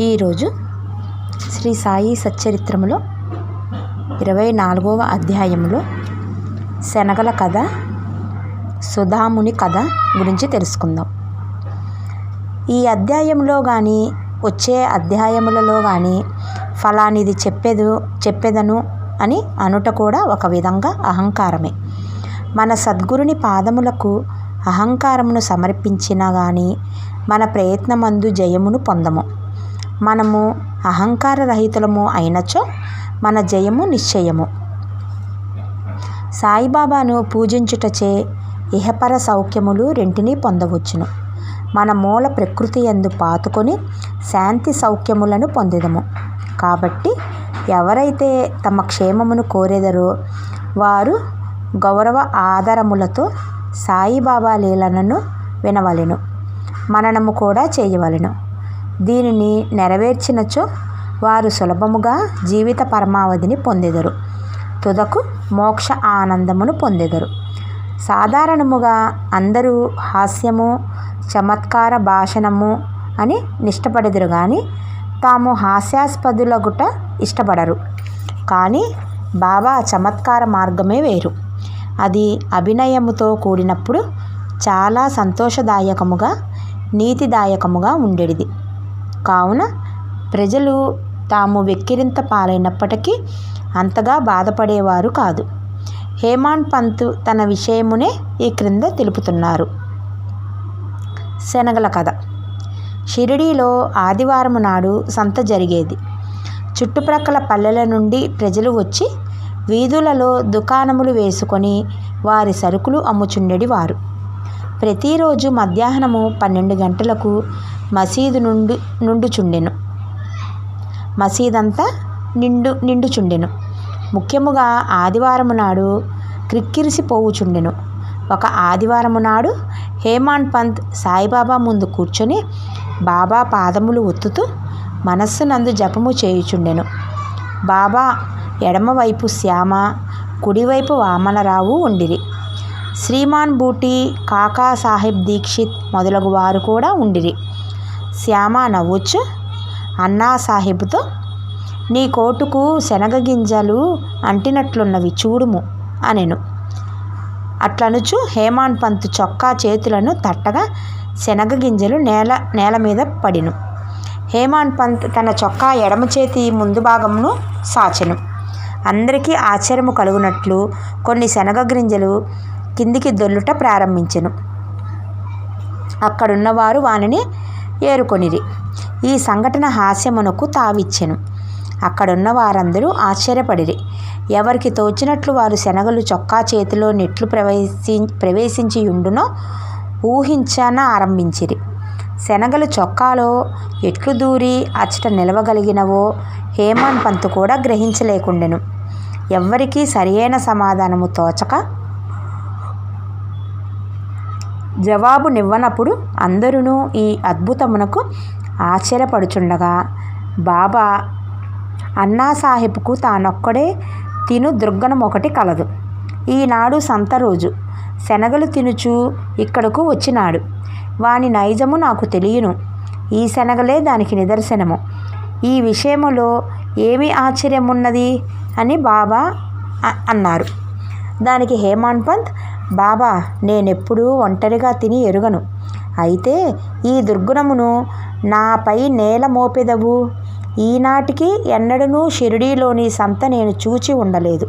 ఈరోజు శ్రీ సాయి సచ్చరిత్రములో 24వ అధ్యాయంలో శనగల కథ, సుధాముని కథ గురించి తెలుసుకుందాం. ఈ అధ్యాయంలో కానీ వచ్చే అధ్యాయములలో కానీ ఫలానిది చెప్పెదను అని అనుట కూడా ఒక విధంగా అహంకారమే. మన సద్గురుని పాదములకు అహంకారమును సమర్పించినా కానీ మన ప్రయత్నమందు జయమును పొందము. మనము అహంకార రహితులము అయినచో మన జయము నిశ్చయము. సాయిబాబాను పూజించుటచే ఇహపర సౌఖ్యములు రెంటినీ పొందవచ్చును. మన మూల ప్రకృతి యందు పాతుకొని శాంతి సౌఖ్యములను పొందెదము. కాబట్టి ఎవరైతే తమ క్షేమమును కోరెదరో వారు గౌరవ ఆదరములతో సాయిబాబా లీలలను వినవలెను, మననము కూడా చేయవలెను. దీనిని నెరవేర్చినచో వారు సులభముగా జీవిత పరమావధిని పొందెదరు, తుదకు మోక్ష ఆనందమును పొందెదరు. సాధారణముగా అందరూ హాస్యము, చమత్కార భాషణము అని నిష్టపడెదరు కానీ తాము హాస్యాస్పదులగుట ఇష్టపడరు. కానీ బాబా చమత్కార మార్గమే వేరు. అది అభినయముతో కూడినప్పుడు చాలా సంతోషదాయకముగా, నీతిదాయకముగా ఉండేది. కావున ప్రజలు తాము వెక్కిరింత పాలైనప్పటికీ అంతగా బాధపడేవారు కాదు. హేమాడ్ పంత్ తన విషయమునే ఈ క్రింద తెలుపుతున్నారు. శనగల కథ. షిరిడీలో ఆదివారము నాడు సంత జరిగేది. చుట్టుప్రక్కల పల్లెల నుండి ప్రజలు వచ్చి వీధులలో దుకాణములు వేసుకొని వారి సరుకులు అమ్ముచుండెడివారు. ప్రతిరోజు మధ్యాహ్నము 12 గంటలకు మసీదు నిండుచుండెను. మసీదంతా నిండుచుండెను. ముఖ్యముగా ఆదివారము నాడు క్రిక్కిరిసిపోవుచుండెను. ఒక ఆదివారము నాడు హేమాడ్ పంత్ సాయిబాబా ముందు కూర్చొని బాబా పాదములు ఒత్తుతూ మనస్సునందు జపము చేయుచుండెను. బాబా ఎడమవైపు శ్యామ, కుడివైపు వామనరావు ఉండిరి. శ్రీమాన్ బూటీ, కాకా సాహెబ్ దీక్షిత్ మొదలగు వారు కూడా ఉండిరి. శ్యామ నవ్వుచు అన్నా సాహెబ్తో, నీ కోటుకు శనగ గింజలు అంటినట్లున్నవి చూడుము అనెను. అట్లనుచు హేమాడ్ పంత్ చొక్కా చేతులను తట్టగా శనగ గింజలు నేల మీద పడిను. హేమాడ్ పంత్ తన చొక్కా ఎడమ చేతి ముందు భాగమును సాచెను. అందరికీ ఆశ్చర్యము కలుగునట్లు కొన్ని శనగ గింజలు కిందికి దొల్లుట ప్రారంభించెను. అక్కడున్నవారు వానిని ఏరుకొనిరి. ఈ సంఘటన హాస్యమునకు తావిచ్చెను. అక్కడున్న వారందరూ ఆశ్చర్యపడిరి. ఎవరికి తోచినట్లు వారు శనగలు చొక్కా చేతిలో నెట్లు ప్రవేశించి ఉండునో ఊహించన ఆరంభించిరి. శనగలు చొక్కాలో ఎట్లు దూరి అచ్చట నిలవగలిగినవో హేమాడ్ పంత్ కూడా గ్రహించలేకుండెను. ఎవ్వరికీ సరియైన సమాధానము తోచక జవాబునివ్వనప్పుడు అందరూ ఈ అద్భుతమునకు ఆశ్చర్యపడుచుండగా బాబా అన్నాసాహెబ్కు తానొక్కడే తిను దుర్గణం ఒకటి కలదు. ఈనాడు సంత రోజు. శనగలు తినుచు ఇక్కడకు వచ్చినాడు. వాని నైజము నాకు తెలియను. ఈ శనగలే దానికి నిదర్శనము. ఈ విషయములో ఏమి ఆశ్చర్యమున్నది అని బాబా అన్నారు. దానికి హేమాడ్ పంత్, బాబా, నేనెప్పుడూ ఒంటరిగా తిని ఎరుగను. అయితే ఈ దుర్గుణమును నాపై నేల మోపెదవు. ఈనాటికి ఎన్నడూ షిరిడీలోని సంత నేను చూచి ఉండలేదు.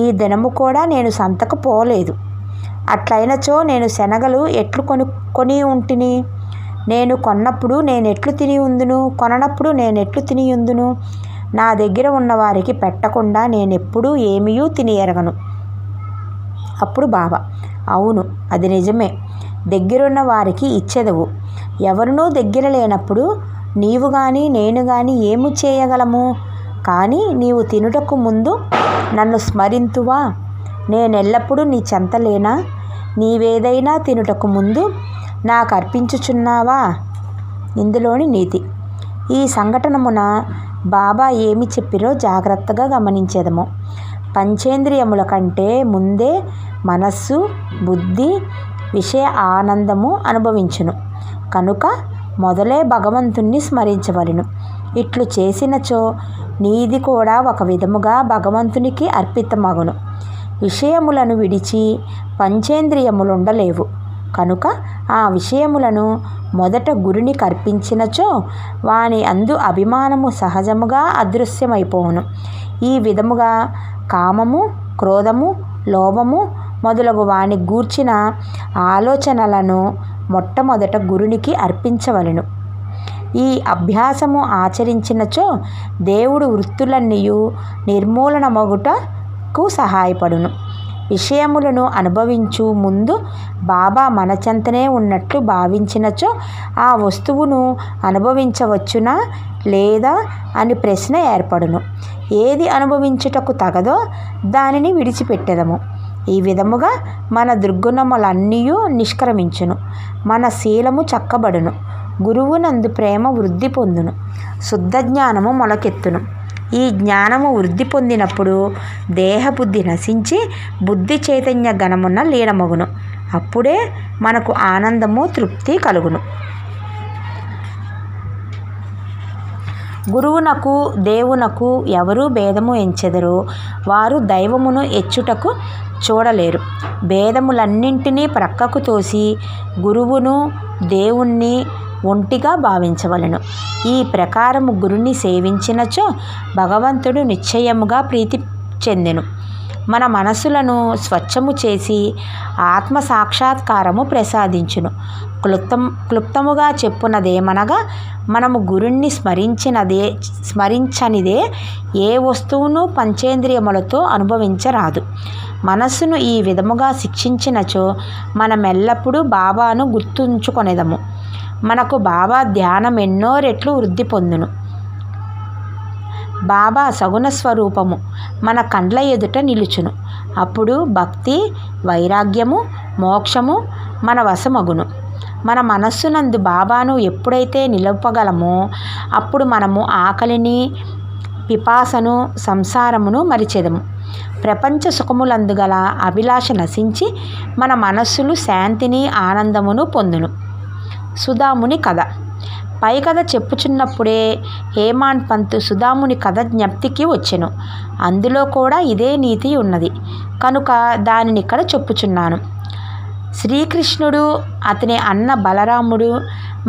ఈ దినము కూడా నేను సంతకు పోలేదు. అట్లయినచో నేను శనగలు ఎట్లు కొని ఉంటిని? నేను కొన్నప్పుడు నేనెట్లు తిని ఉందును? కొననప్పుడు నేనెట్లు తిని ఉందును? నా దగ్గర ఉన్న వారికి పెట్టకుండా నేనెప్పుడూ ఏమీ తిని ఎరగను. అప్పుడు బాబా, అవును, అది నిజమే. దగ్గరున్న వారికి ఇచ్చెదవు. ఎవరినూ దగ్గర లేనప్పుడు నీవు కానీ నేను కానీ ఏమి చేయగలము? కానీ నీవు తినుటకు ముందు నన్ను స్మరింతువా? నేనెల్లప్పుడూ నీ చెంతలేనా? నీవేదైనా తినుటకు ముందు నాకు అర్పించుచున్నావా? ఇందులోని నీతి. ఈ సంఘటనమున బాబా ఏమి చెప్పిరో జాగ్రత్తగా గమనించేదము. పంచేంద్రియముల కంటే ముందే మనస్సు, బుద్ధి, విషయ ఆనందము అనుభవించును. కనుక మొదలే భగవంతుణ్ణి స్మరించవలెను. ఇట్లు చేసినచో నీది కూడా ఒక విధముగా భగవంతునికి అర్పితమగును. విషయములను విడిచి పంచేంద్రియములుండలేవు కనుక ఆ విషయములను మొదట గురుని కర్పించినచో వాని అందు అభిమానము సహజముగా అదృశ్యమైపోవును. ఈ విధముగా కామము, క్రోధము, లోభము మొదలగు వాని గూర్చిన ఆలోచనలను మొట్టమొదట గురునికి అర్పించవలెను. ఈ అభ్యాసము ఆచరించినచో దేవుడు వృత్తులన్నీయు నిర్మూలనమగుటకు సహాయపడును. విషయములను అనుభవించు ముందు బాబా మన చెంతనే ఉన్నట్లు భావించినచో ఆ వస్తువును అనుభవించవచ్చునా లేదా అని ప్రశ్న ఏర్పడును. ఏది అనుభవించుటకు తగదో దానిని విడిచిపెట్టెదము. ఈ విధముగా మన దుర్గుణములన్నీ నిష్క్రమించును, మన శీలము చక్కబడును, గురువునందు ప్రేమ వృద్ధి పొందును, శుద్ధ జ్ఞానము మొలకెత్తును. ఈ జ్ఞానము వృద్ధి పొందినప్పుడు దేహబుద్ధి నశించి బుద్ధి చైతన్య గణమున లీనమగును. అప్పుడే మనకు ఆనందము, తృప్తి కలుగును. గురువునకు దేవునకు ఎవరు భేదము ఎంచెదరో వారు దైవమును ఎచ్చుటకు చూడలేరు. భేదములన్నింటినీ ప్రక్కకు తోసి గురువును దేవుణ్ణి ఒంటిగా భావించవలెను. ఈ ప్రకారము గురుని సేవించినచో భగవంతుడు నిశ్చయముగా ప్రీతి చెందెను. మన మనసులను స్వచ్ఛము చేసి ఆత్మ సాక్షాత్కారము ప్రసాదించును. క్లుప్తముగా చెప్పునదేమనగా మనము గురుణ్ణి స్మరించనిదే ఏ వస్తువును పంచేంద్రియములతో అనుభవించరాదు. మనస్సును ఈ విధముగా శిక్షించినచో మనమెల్లప్పుడూ బాబాను గుర్తుంచుకొనేదము. మనకు బాబా ధ్యానం ఎన్నో రెట్లు వృద్ధి పొందును. బాబా సగుణ స్వరూపము మన కండ్ల ఎదుట నిలుచును. అప్పుడు భక్తి, వైరాగ్యము, మోక్షము మన వశమగును. మన మనస్సునందు బాబాను ఎప్పుడైతే నిలపగలమో అప్పుడు మనము ఆకలిని, పిపాసను, సంసారమును మరిచెదము. ప్రపంచ సుఖములందు గల అభిలాష నశించి మన మనస్సులు శాంతిని, ఆనందమును పొందును. సుధాముని కథ. పై కథ చెప్పుచున్నప్పుడే హేమాడ్ పంత్ సుధాముని కథ జ్ఞప్తికి వచ్చెను. అందులో కూడా ఇదే నీతి ఉన్నది కనుక దానిని ఇక్కడ చెప్పుచున్నాను. శ్రీకృష్ణుడు, అతని అన్న బలరాముడు,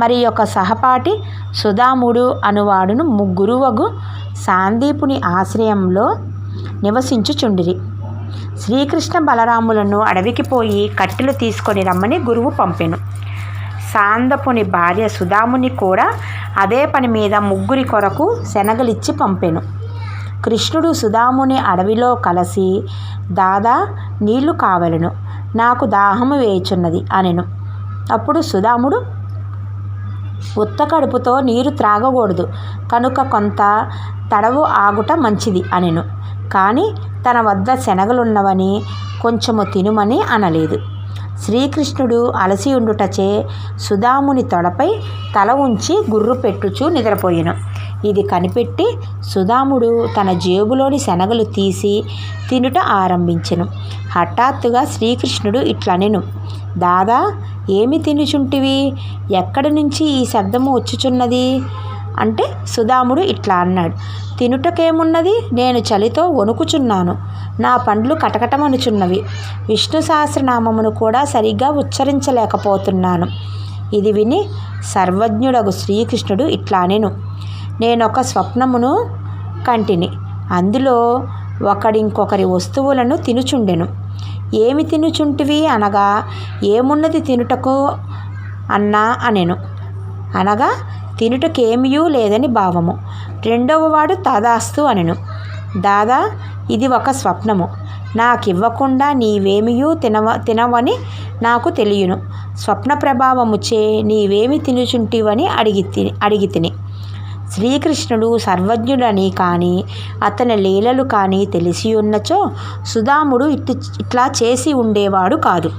మరి యొక్క సహపాఠి సుధాముడు అనువాడును ముగ్గురువగు సాందీపుని ఆశ్రయంలో నివసించుచుండిరి. శ్రీకృష్ణ బలరాములను అడవికి పోయి కట్టెలు తీసుకొని రమ్మని గురువు పంపెను. సాందపుని భార్య సుధాముని కూడా అదే పని మీద ముగ్గురి కొరకు శనగలిచ్చి పంపెను. కృష్ణుడు సుధాముని అడవిలో కలిసి, దాదా నీళ్లు కావలెను, నాకు దాహము వేయుచున్నది అనెను. అప్పుడు సుధాముడు, ఉత్త కడుపుతో నీరు త్రాగకూడదు కనుక కొంత తడవు ఆగుట మంచిది అనెను. కానీ తన వద్ద శనగలున్నవని కొంచెము తినుమని అనలేదు. శ్రీకృష్ణుడు అలసి ఉండుటచే సుధాముని తొడపై తల ఉంచి గుర్రు పెట్టుచూ నిద్రపోయెను. ఇది కనిపెట్టి సుధాముడు తన జేబులోని శనగలు తీసి తినుట ఆరంభించెను. హఠాత్తుగా శ్రీకృష్ణుడు ఇట్లనెను, దాదా ఏమి తినుచుంటివి? ఎక్కడి నుంచి ఈ శబ్దము వచ్చుచున్నది అంటే సుధాముడు ఇట్లా అన్నాడు, తినుటకేమున్నది, నేను చలితో వణుకుచున్నాను, నా పండ్లు కటకటమనుచున్నవి, విష్ణు సహస్రనామమును కూడా సరిగ్గా ఉచ్చరించలేకపోతున్నాను. ఇది విని సర్వజ్ఞుడగు శ్రీకృష్ణుడు ఇట్లానెను, నేనొక స్వప్నమును కంటిని. అందులో ఒకడింకొకరి వస్తువులను తినుచుండెను. ఏమి తినుచుంటివి అనగా, ఏమున్నది తినుటకు అన్నా అనెను. అనగా తినుటకేమియూ లేదని భావము. రెండవవాడు తదాస్తు అనెను. దాదా ఇది ఒక స్వప్నము, నాకివ్వకుండా నీవేమియూ తినవని నాకు తెలియను. స్వప్న ప్రభావముచే నీవేమి తినుచుంటివని అడిగితిని. శ్రీకృష్ణుడు సర్వజ్ఞుడని కానీ అతని లీలలు కానీ తెలిసి ఉన్నచో సుధాముడు ఇట్లా చేసి ఉండేవాడు కాదు.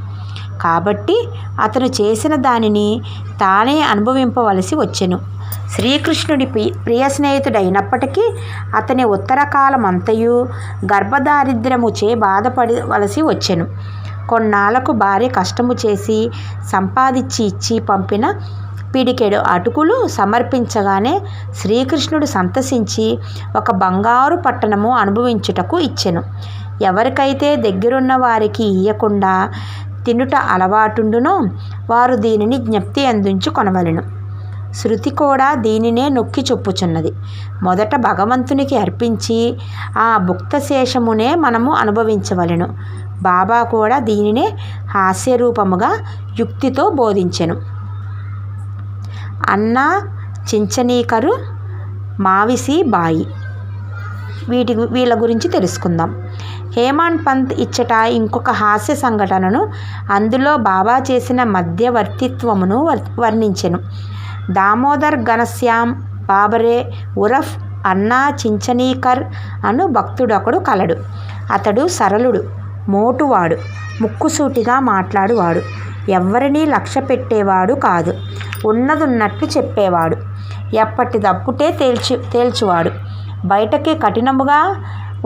కాబట్టి అతను చేసిన దానిని తానే అనుభవింపవలసి వచ్చెను. శ్రీకృష్ణుడి ప్రియ స్నేహితుడైనప్పటికీ అతని ఉత్తరకాలమంతయు గర్భదారిద్ర్యముచే బాధపడవలసి వచ్చెను. కొన్నాళ్లకు భార్య కష్టము చేసి సంపాదించి ఇచ్చి పంపిన పిడికెడు అటుకులు సమర్పించగానే శ్రీకృష్ణుడు సంతసించి ఒక బంగారు పట్టణము అనుభవించుటకు ఇచ్చెను. ఎవరికైతే దగ్గరున్న వారికి ఇయ్యకుండా తినుట అలవాటుండునో వారు దీనిని జ్ఞప్తి అందించు కొనవలెను. శృతి కూడా దీనినే నొక్కి చెప్పుచున్నది. మొదట భగవంతునికి అర్పించి ఆ భుక్తశేషమునే మనము అనుభవించవలెను. బాబా కూడా దీనినే హాస్యరూపముగా యుక్తితో బోధించెను. అన్నా చించనీకరు, మావిసి బాయి వీళ్ళ గురించి తెలుసుకుందాం. హేమాడ్ పంత్ ఇచ్చట ఇంకొక హాస్య సంఘటనను, అందులో బాబా చేసిన మధ్యవర్తిత్వమును వర్ణించెను. దామోదర్ ఘనశ్యామ్ బాబరే ఉరఫ్ అన్నా చించనీకర్ అను భక్తుడొకడు కలడు. అతడు సరళుడు, మోటువాడు, ముక్కుసూటిగా మాట్లాడువాడు, ఎవ్వరినీ లక్ష్య పెట్టేవాడు కాదు. ఉన్నదున్నట్లు చెప్పేవాడు, ఎప్పటిదప్పుడే తేల్చువాడు. బయటకి కఠినముగా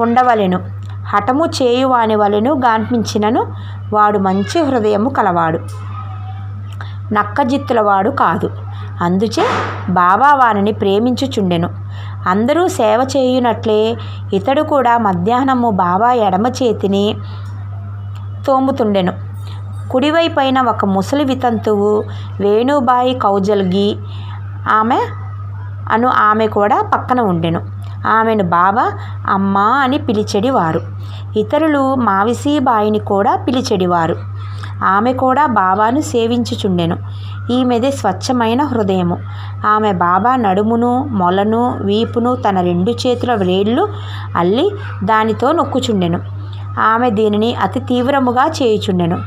ఉండవలెను, హఠము చేయువాని వలెను గాన్పించినను వాడు మంచి హృదయము కలవాడు, నక్కజిత్తులవాడు కాదు. అందుచే బాబా వానిని ప్రేమించుచుండెను. అందరూ సేవ చేయునట్లే ఇతడు కూడా మధ్యాహ్నము బాబా ఎడమ చేతిని తోముతుండెను. కుడివైపైన ఒక ముసలి వితంతువు వేణుబాయి కౌజల్గి ఆమె కూడా పక్కన ఉండెను. ఆమెను బాబా అమ్మా అని పిలిచెడివారు. ఇతరులు మావిసీబాయిని కూడా పిలిచెడివారు. ఆమె కూడా బాబాను సేవించుచుండెను. ఈమెది స్వచ్ఛమైన హృదయము. ఆమె బాబా నడుమును, మొలను, వీపును తన 2 చేతుల వ్రేళ్ళు అల్లి దానితో నొక్కుచుండెను. ఆమె దీనిని అతి తీవ్రముగా చేయుచుండెను.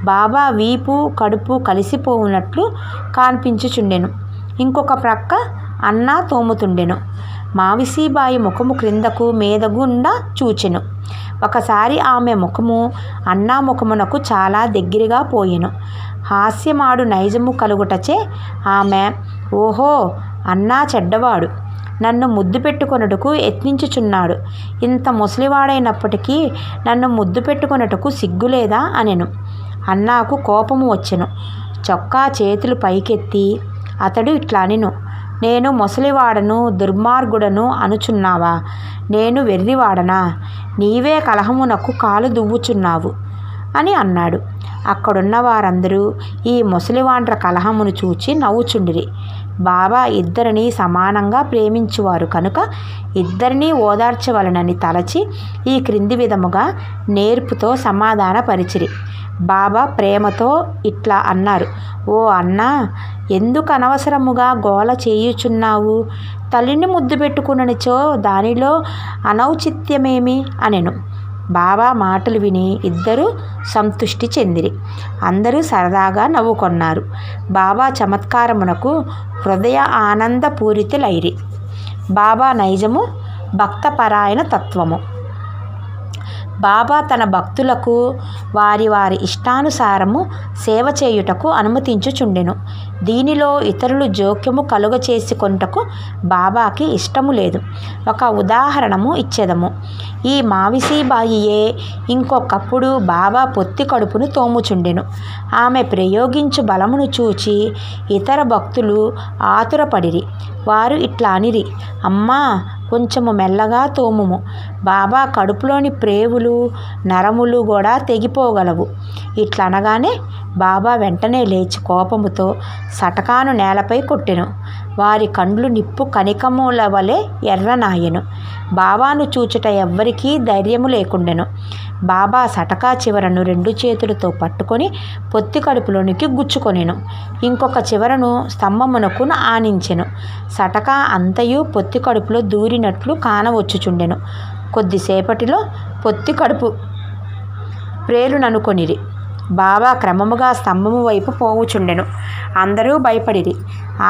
బాబా వీపు, కడుపు కలిసిపోవునట్లు కాన్పించుచుండెను. ఇంకొక ప్రక్క అన్నా తోముతుండెను. మావిసీబాయి ముఖము క్రిందకు మీదగుండా చూచెను. ఒకసారి ఆమె ముఖము అన్నా ముఖమునకు చాలా దగ్గరగా పోయెను. హాస్యమాడు నైజము కలుగుటచే ఆమె, ఓహో, అన్నా చెడ్డవాడు, నన్ను ముద్దు పెట్టుకొనుటకు యత్నించుచున్నాడు. ఇంత ముసలివాడైనప్పటికీ నన్ను ముద్దు పెట్టుకొనుటకు సిగ్గులేదా అనెను. అన్నాకు కోపము వచ్చెను. చొక్కా చేతులు పైకెత్తి అతడు ఇట్లా అనెను, నేను ముసలివాడను, దుర్మార్గుడను అనుచున్నావా? నేను వెర్రివాడనా? నీవే కలహమునకు కాలు దువ్వుచున్నావు అని అన్నాడు. అక్కడున్న వారందరూ ఈ ముసలివాండ్ర కలహమును చూచి నవ్వుచుండిరి. బాబా ఇద్దరిని సమానంగా ప్రేమించువారు కనుక ఇద్దరినీ ఓదార్చవలనని తలచి ఈ క్రింది విధముగా నేర్పుతో సమాధానపరిచిరి. బాబా ప్రేమతో ఇట్లా అన్నారు, ఓ అన్నా, ఎందుకు అనవసరముగా గోల చేయుచున్నావు? తల్లిని ముద్దు పెట్టుకుననిచో దానిలో అనౌచిత్యమేమి అనెను. బాబా మాటలు విని ఇద్దరూ సంతుష్టి చెందిరి. అందరూ సరదాగా నవ్వుకొన్నారు. బాబా చమత్కారమునకు హృదయ ఆనందపూరితులైరి. బాబా నైజము భక్తపరాయణ తత్వము. బాబా తన భక్తులకు వారి వారి ఇష్టానుసారము సేవ చేయుటకు అనుమతించుచుండెను. దీనిలో ఇతరులు జోక్యము కలుగచేసుకొనుటకు బాబాకి ఇష్టము లేదు. ఒక ఉదాహరణము ఇచ్చెదము. ఈ మావిసీబాయియే ఇంకొకప్పుడు బాబా పొత్తి కడుపును తోముచుండెను. ఆమె ప్రయోగించు బలమును చూచి ఇతర భక్తులు ఆతురపడిరి. వారు ఇట్లా అనిరి, అమ్మా, కొంచెము మెల్లగా తోముము, బాబా కడుపులోని ప్రేవులు, నరములు కూడా తెగిపోగలవు. ఇట్లనగానే బాబా వెంటనే లేచి కోపముతో సటకాను నేలపై కొట్టెను. వారి కండ్లు నిప్పు కనికముల వలె ఎర్రనాయెను. బాబాను చూచుట ఎవ్వరికీ ధైర్యము లేకుండెను. బాబా సటకా చివరను 2 చేతులతో పట్టుకొని పొత్తి కడుపులోనికి గుచ్చుకొనెను. ఇంకొక చివరను స్తంభమునకు ఆనించెను. సటకా అంతయు పొత్తి కడుపులో దూరినట్లు కానవచ్చుచుండెను. కొద్దిసేపటిలో పొత్తి కడుపు ప్రేలుననుకొనిరి. బాబా క్రమముగా స్తంభము వైపు పోవుచుండెను. అందరూ భయపడిరి.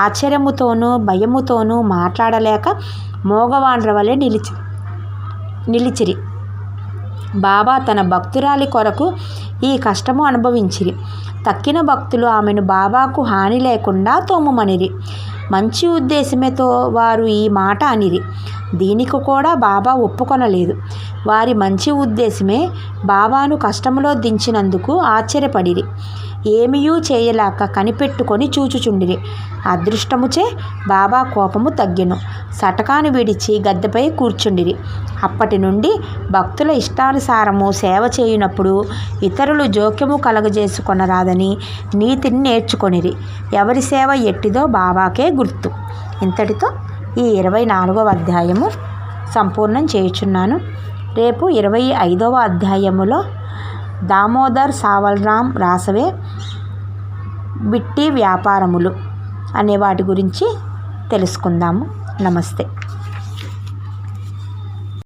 ఆశ్చర్యముతోనూ భయముతోనూ మాట్లాడలేక మోగవాండ్ర వలె నిలిచిరి. బాబా తన భక్తురాలి కొరకు ఈ కష్టము అనుభవించిరి. తక్కిన భక్తులు ఆమెను బాబాకు హాని లేకుండా తోమమనిరి. మంచి ఉద్దేశమేతో వారు ఈ మాట అనిరి. దీనికి కూడా బాబా ఒప్పుకొనలేదు. వారి మంచి ఉద్దేశమే బాబాను కష్టములో దించినందుకు ఆశ్చర్యపడిరి. ఏమియూ చేయలేక కనిపెట్టుకొని చూచుచుండిరి. అదృష్టముచే బాబా కోపము తగ్గెను. సటకాను విడిచి గద్దెపై కూర్చుండిరి. అప్పటి నుండి భక్తుల ఇష్టానుసారము సేవ చేయునప్పుడు ఇతరులు జోక్యము కలగజేసుకొనరాదని నీతిని నేర్చుకొనిరి. ఎవరి సేవ ఎట్టిదో బాబాకే గుర్తు. ఇంతటితో ఈ 24వ అధ్యాయము సంపూర్ణం చేయుచున్నాను. రేపు 25వ అధ్యాయములో దామోదర్ సావల్రామ్ రాసవే బిట్టి వ్యాపారములు అనే వాటి గురించి తెలుసుకుందాము. నమస్తే.